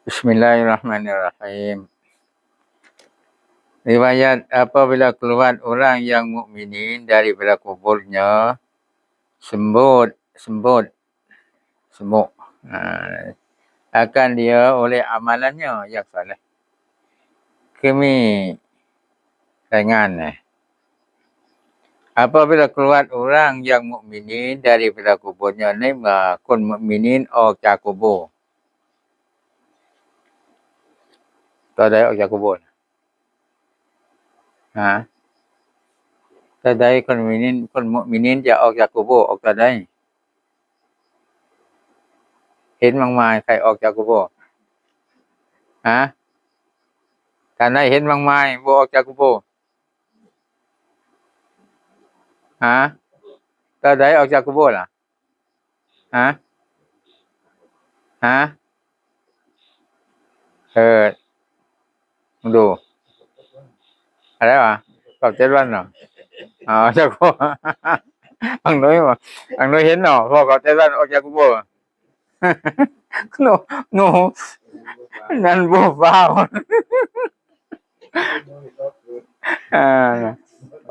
Bismillahirrahmanirrahim. Riwayat apabila keluar orang yang mukminin daripada kuburnya, sembut, semuk, akan dia oleh amalannya yang soleh. Kami ringan. Apabila keluar orang yang mukminin daripada kuburnya, ni kun mukmininจากkubur. Tahu dahจากkubur. Tadai kun mukmininจะออกจากkubur ออกตาได้เห็นมากๆใครออกจากกุโบร์ท่านได้เห็นมากๆบ่ออกจากกุโบร์ตาได้ออกจากกุโบร์ล่ะมึงดูอะไรวะตอบ7 วันเนาะจากกุโบร์อังน้อยว่าอังน้อยเห็นเนาะพอกับ7 วันออกจากกุโบร์โนนั่นบ่ฟ้าว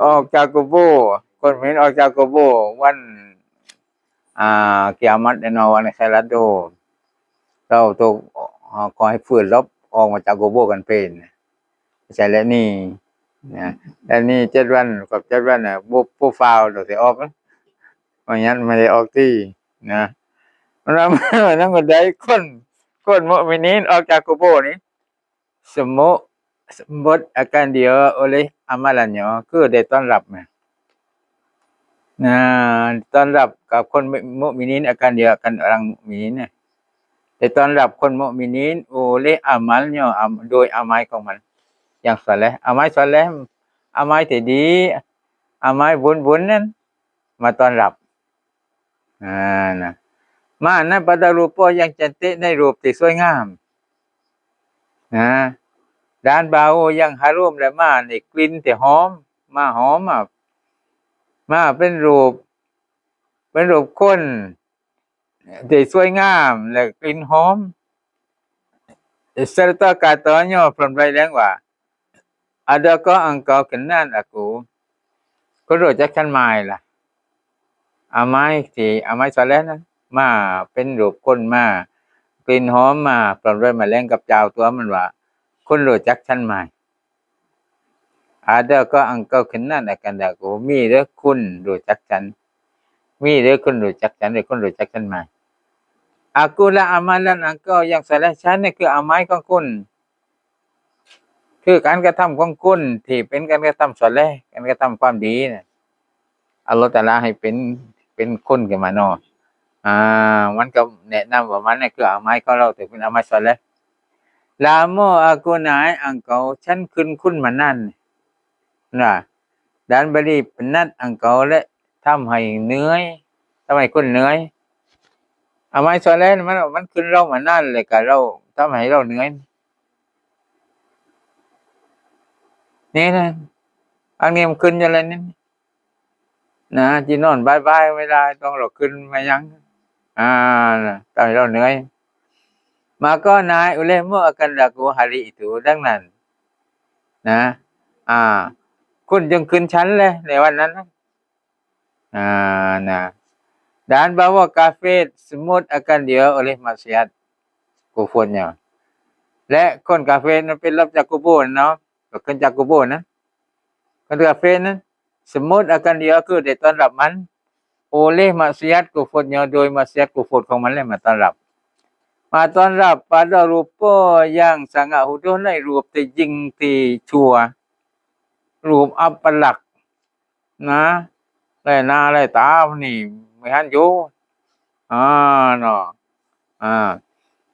ออกจากกุโบร์คนเห็นออกจากกุโบร์วันkiamat แน่นอนวันไครัตโดเราตัวขอให้ฟื้นลบออกมาจากกุโบร์กันเป็นใช่แล้วนี่นะแล้วนี่7 วันกับ7 วันน่ะบ่ฟ้าวดอกสิออกเพราะงั้นไม่ได้ออกที่นะแล้วนั่นก็ได้คนมุมินีนออกจากกุโบร์นี่sembut akan dia oleh amalannya คือได้ต้อนรับต้อนรับกับคนมุมินีน akan dia akan orang mukminin ได้ต้อนรับคนมุมินีน oleh amalnya โดยamal ของมันอย่างsoleh amal soleh amalที่ดี amal บุญนั้นมาต้อนรับmana pada rupa yang cantik ในรูปที่สวยงามdan bau yang harum และมาในกลิ่นที่หอมมาหอมมาเป็นรูปคนที่สวยงามและกลิ่นหอม serta katanya พร้อมไว้แล้วว่า adakah engkau kenal aku คุณรู้จักฉันไหมล่ะamal soleh นั้นมาเป็นรูปคนมากลิ่นหอมมาพร้อมด้วยแมลงกับเจ้าตัวมันว่าคุณรู้จักฉันไหม adakah engkau kenal akan aku มีหรือคุณรู้จักฉันมีหรือคุณรู้จักฉันหรือคุณรู้จักฉันไหม aku lah amalan engkau yang soleh ฉันนี่คือamal ของคุณคือการกระทำของคุณที่เป็นการกระทำsoleh การกระทำความดีน่ะอัลเลาะห์ตะอาลาให้เป็นคนขึ้นมาเนาะมันก็แนะนำว่ามันนี่คือamal ของเราที่เป็นamal soleh lama aku naik engkau ฉันขึ้นคุณมานั่นdan beri penat engkau และทำให้เหนื่อยทำให้คุณเหนื่อยamal soleh มันขึ้นเรามานั่นเลยก็เราทำให้เราเหนื่อยนี่นะอันนี้มันขึ้นอยู่แล้วนี่นะที่นอนบายๆไม่ได้ต้องเราขึ้นมายังทำให้เราเหนื่อยmaka naik olehmu akan laku hari itu ดังนั้นนะคุณจงขึ้นชั้นเลยในวันนั้นนะ dan bawa kafir semut akan dia oleh maksiat kufurnya และคนกาเฟรนั้นเป็นรับจากกุโบร์เนาะก็ขึ้นจากกุโบร์นะคนกาเฟรนั้นสมมุติ akan dia คือได้ต้อนรับมัน oleh maksiat kufurnya โดย maksiat kufur ของมันแล้วมาต้อนรับpada rupa yang sangat huduh ในรูปที่ยิ่งที่ชั่วรูปอัปลักษณ์นะไล่หน้าไล่ตานี่ไม่หันอยู่เนาะ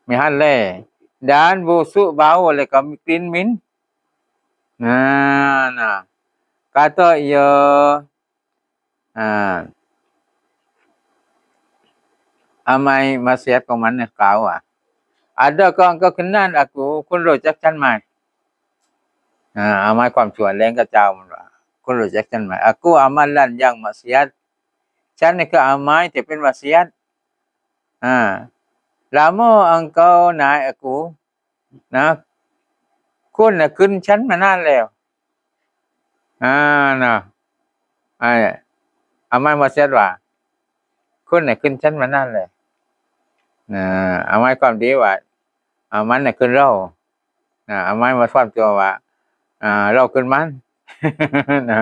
ไม่หันแล dan busuk bau แล้วก็มีกลิ่นเหม็นkata ia amal maksiat ของมันเนี่ยกล่าวว่า adakah engkau kenal aku คุณรู้จักฉันไหมamal ความชั่วแรงกับเจ้ามันว่าคุณรู้จักฉันไหม aku amalan yang maksiat ฉันนี่คือamal ที่เป็นmaksiat lama engkau naik aku นะคุณน่ะขึ้นชั้นมานานแล้วนะไอ้อามัยมาเสียดว่าคุณน่ะขึ้นชั้นมานานแล้วนะอามัยความดีว่ามันน่ะขึ้นเราอามัยมาความตัวว่าเราขึ้นมันนะ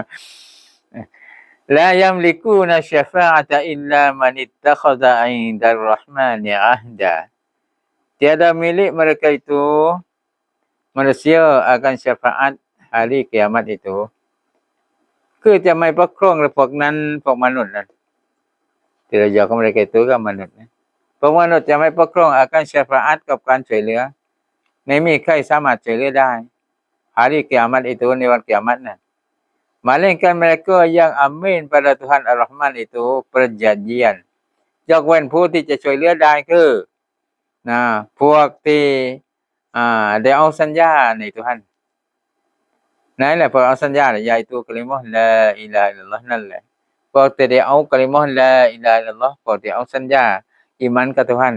لا يملكون الشفاعة إلا من اتخذ عند الرحمن عهدا tiada milik mereka itu manusia akan syafaat hari kiamat itu คือจะไม่ปกครองหรือพวกนั้นพวกมนุษย์นั้น Tidak jauh mereka itu kan มนุษย์นะพวกมนุษย์จะไม่ปกครอง akan syafaat กับการช่วยเหลือไม่มีใครสามารถช่วยเหลือได้ hari kiamat itu ในวันกิยามัตนั้น Melainkan mereka yang amin pada Tuhan Ar-Rahman itu perjanjian ยกเว้นผู้ที่จะช่วยเหลือได้คือพวกที่ได้เอาสัญญาใน Tuhan นั่นแหละพวกเอาสัญญาเนี่ย iaitu kalimah la ilaha illallah นั่นแหละพวกที่ได้เอา kalimah la ilaha illallah พวกที่เอาสัญญาiman ke Tuhan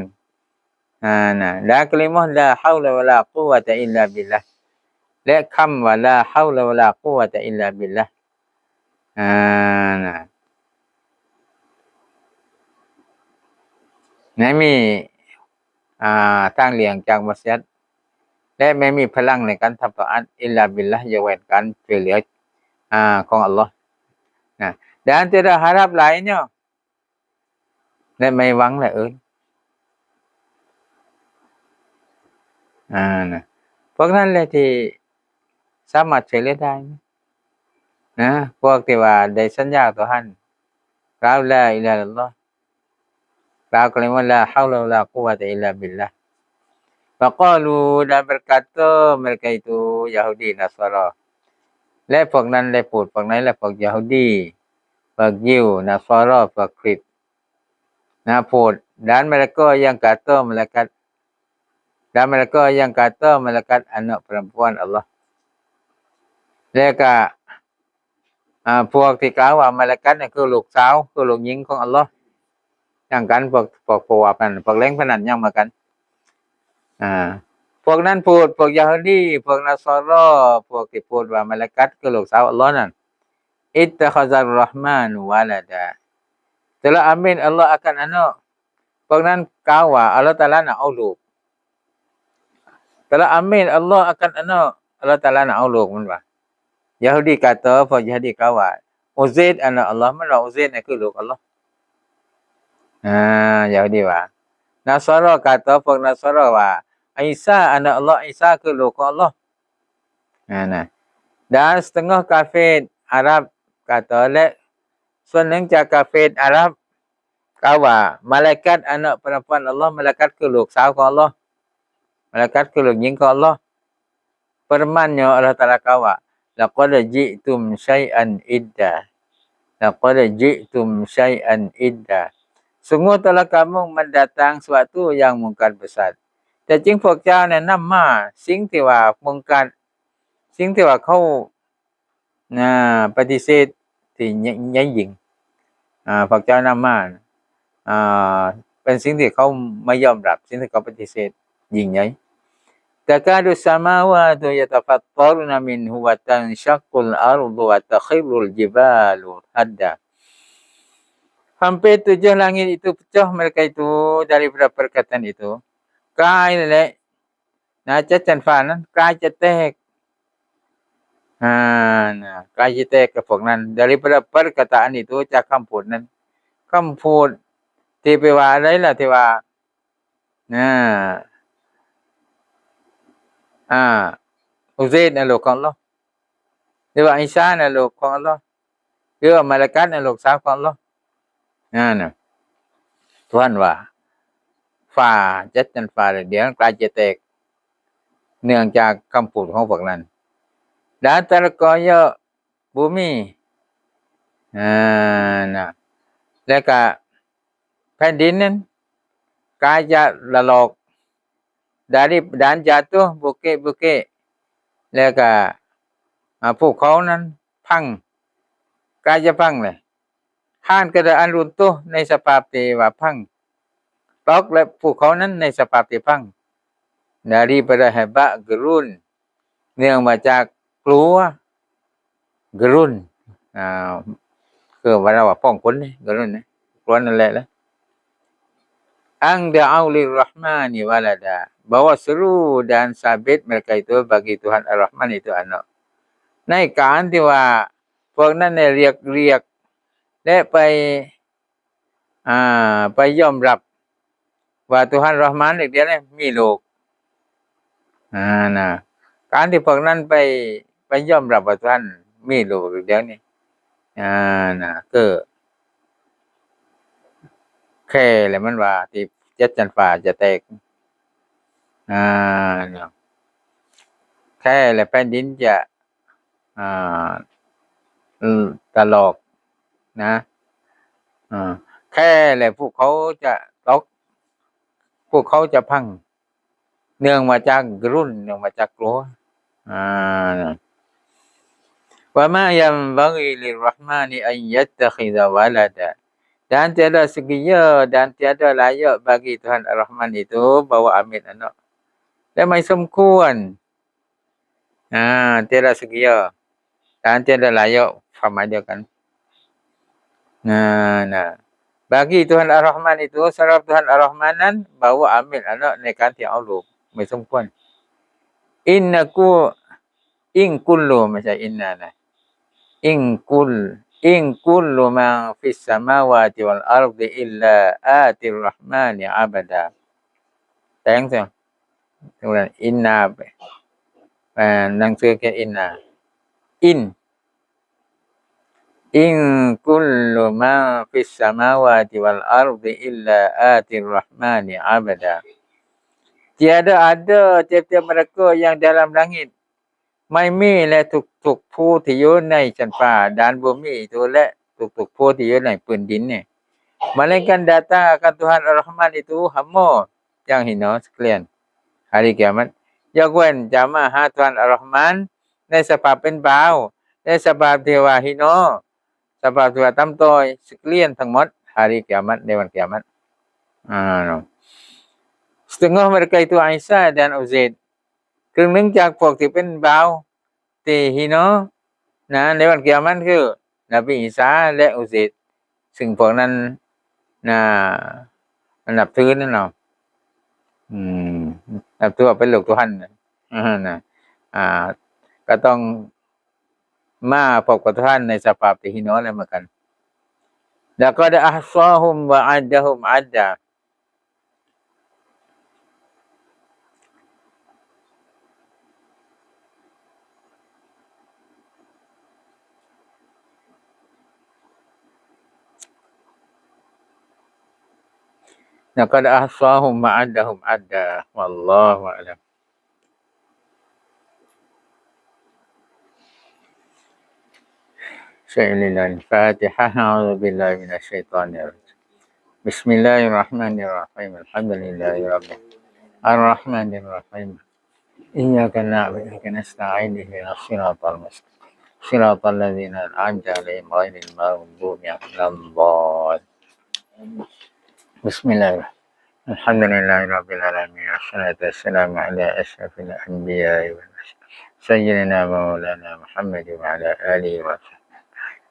dan kalimah la haula wala quwwata illa billah และคำว่า la haula wala quwwata illa billah ไม่มีทางเลี่ยงจากมัสยิดและไม่มีพลังในการทำตออะห์อิลลาบิลลาห์ยกเว้นการช่วยเหลือของอัลเลาะห์dan tidak harap lainnya และไม่หวังและอื่นพวกนั้นแหละที่สามารถช่วยเหลือได้นะพวกที่ว่าได้สัญญาต่อท่านกล่าวลาอิลาฮะอิลลัลลอฮ์กล่าวกลิมะลาฮาวลาวะลากุวะตะอิลลาบิลลาห์ Faqalu dan berkata mereka itu Yahudi Nasara และพวกนั้นได้พูดพวกนั้นและพวกยะฮูดีพวกยิวนาซารอพวกคริสต์พูด dan mereka yang kata malaikat dan mereka yang kata malaikat anak perempuan Allah และก็พวกที่กล่าวว่ามาลากัตเนี่ยคือลูกสาวคือลูกหญิงของอัลเลาะห์อย่างกันพวกว่ากันพวกเล้งพนันยังมากันพวกนั้นพูดพวกยะฮูดีพวกนาซารอพวกที่พูดว่ามาลากัตคือลูกสาวอัลเลาะห์นั่นอิตตะคอซัรเราะห์มานุวะลาดา telah amin Allah akan anak พวกนั้นกล่าวว่าอัลเลาะห์ตะอาลาน่ะเอาลูก telah amin Allah akan anak อัลเลาะห์ตะอาลาน่ะเอาลูกมันว่า Yahudi kata พวก Yahudi กล่าวว่า Uzair anak Allah มันว่า Uzair นี่คือลูกอัลเลาะห์Yahudi ว่า Nasara kata พวก Nasara ว่า Isa anak Allah Isa คือลูกของอัลเลาะห์dan setengah kafir Arab kata และส่วนหนึ่งจากกาเฟรอาหรับกล่าวว่า malaikat anak perempuan Allah malaikat คือลูกสาวของอัลเลาะห์ malaikat คือลูกหญิงของอัลเลาะห์ firman-Nya Allah Taala กล่าวว่า laqad ji'tum syai'an idda laqad ji'tum syai'an idda sungguh telah kamu mendatang sesuatu yang mungkar besar แต่จริงพวกเจ้าเนี่ยนำมาสิ่งที่ว่ามุงการสิ่งที่ว่าเขาปฏิเสธที่ใหญ่ยิ่งพวกเจ้านำมาเป็นสิ่งที่เขาไม่ยอมรับสิ่งที่เขาปฏิเสธยิ่งใหญ่تكاد السماوات يتفطرن منه وتنشق الأرض وتخر الجبال هدا hampir 7 langit itu pecah mereka itu daripada perkataan itu กลายแหละจะจันฟ้านั้นกลายจะแตกกลายจะแตกกับพวกนั้น daripada perkataan itu จากคำพูดนั้นคำพูดที่ไปว่าอะไรล่ะที่ว่าอุซัยร์น่ะลูกของอัลเลาะห์หรือว่าอีซาน่ะลูกของอัลเลาะห์หรือว่ามาลากัตน่ะลูกสาวของอัลเลาะห์น่ะTuhan ว่าฟ้าจัดจันฟ้าเดี๋ยวกลายจะแตกเนื่องจากคำพูดของพวกนั้น dan terkoyak bumi แล้วก็แผ่นดินนั้นกลายจะละลอก dari dan jatuh bukit-bukit แล้วก็ภูเขานั้นพังกลายจะพังเลย Khan keadaan runtuh ในสภาพที่ว่าพังตกและภูเขานั้นในสภาพที่พัง daripada haba gerun เนื่องมาจากกลัว gerun คือว่าเราว่าป้องคนนี่ gerun นะกลัวนั่นแหละang da'au lirrahmani walada bahwa seru dan sabit mereka itu bagi Tuhan Ar-Rahman itu anak ในการที่ว่าพวกนั้นเนี่ยเรียกและไปยอมรับว่า Tuhan Rahman อีกเดียวเนี่ยมีลูกนะการที่พวกนั้นไปยอมรับว่าท่านมีลูกอีกเดียวนี่นะก็แค่แหละมันว่าที่จัดจันฟ้าจะแตกนะแค่แหละแผ่นดินจะตลอกนะแค่แหละพวกเขาจะตกพวกเขาจะพังเนื่องมาจากรุ่นเนื่องมาจากกลัวwa ma yanbaghi lirrahmani an yattakhidha walada dan tiada segia dan tiada layak bagi Tuhan Ar-Rahman itu bawa ambil anak dan ไม่สมควรtiada segia dan tiada layak sama dia kan bagi Tuhan Ar-Rahman itu syarat Tuhan Ar-Rahmanนั้น bawa ambil anak ในการที่เอาลูกไม่สมควร innaku in kullu ไม่ใช่ inna นะ in kullu ma fis samawati wal ardi illa atir rahmani abada แต่งซั่นตรงนั้น inna หนังสือเขียน inna in kullu ma fis samawati wal ardi illa atir rahmani abada tiada ada tiap-tiap mereka yang dalam langit ไม่มีและทุกๆผู้ที่อยู่ในชั้นฟ้าด้านบนมีitu และทุกๆผู้ที่อยู่ในพื้นดินนี่ melainkan datang akan Tuhan Ar-Rahman itu semua yang hina sekalian hari kiamat ยกเว้นจะมาหา Tuhan Ar-Rahman ในสภาพเป็นบ่าวในสภาพที่ว่าหินสภาพที่ว่าต่ำต้อย sekalian ทั้งหมด hari kiamat ในวัน kiamat setengah mereka itu Aisyah dan Uzaid ครึ่งนึงจากพวกที่เป็นบ่าวที่หินนะในวัน kiamat คือนบีอีสาและอุซัยดซึ่งพวกนั้นนับถือนั่นเนาะนับถือว่าเป็นลูกทุกท่านนะก็ต้องมาพบกับท่านในสภาพที่หินแล้วเหมือนกันแล้วก็ได้อัศอฮุมวะอัดดะฮุมอัดดะلقد أحصاهم وعدهم عدا والله أعلم سيدنا الفاتحة أعوذ بالله من الشيطان الرجيم بسم الله الرحمن الرحيم الحمد لله رب الرحمن الرحيم إياك نعبد وإياك نستعين اهدنا الصراط المستقيم صراط الذين أنعمت عليهم غير المغضوب عليهم ولا الضالين بسم الله الحمد لله رب العالمين والصلاة والسلام على أشرف الأنبياء والمرسلين سيدنا مولانا محمد وعلى آله وصحبه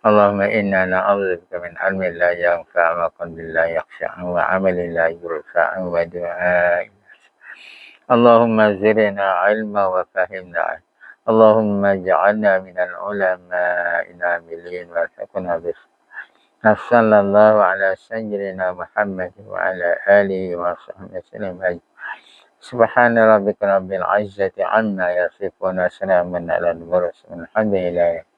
اللهم إنا نعوذ بك من علم لا ينفع وقلب لا يخشع وعمل لا يرفع ودعاء اللهم زدنا علما وفهمنا اللهم اجعلنا من العلماء العاملين والحقنا صلى الله على سيدنا محمد وعلى آله وصحبه وسلم سبحان ربك رب العزة عما يصفون وسلام على المرسلين الحمد لله